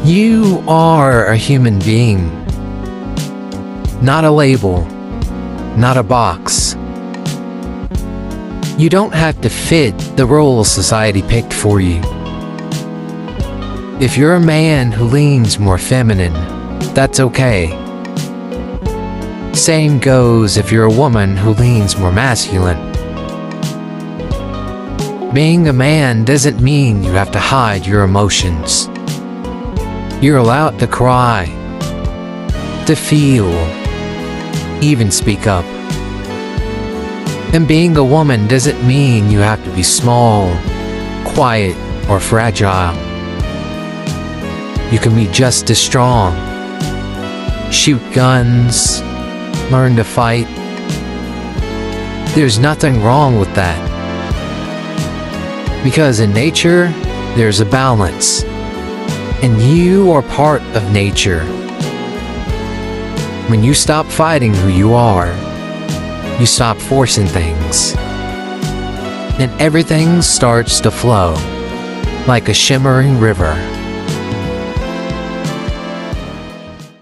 You are a human being, not a label, not a box. You don't have to fit the role society picked for you. If you're a man who leans more feminine, that's okay. Same goes if you're a woman who leans more masculine. Being a man doesn't mean you have to hide your emotions. You're allowed to cry, to feel, even speak up. And being a woman doesn't mean you have to be small, quiet, or fragile. You can be just as strong. Shoot guns, learn to fight. There's nothing wrong with that. Because in nature, there's a balance. And you are part of nature. When you stop fighting who you are, you stop forcing things. And everything starts to flow like a shimmering river.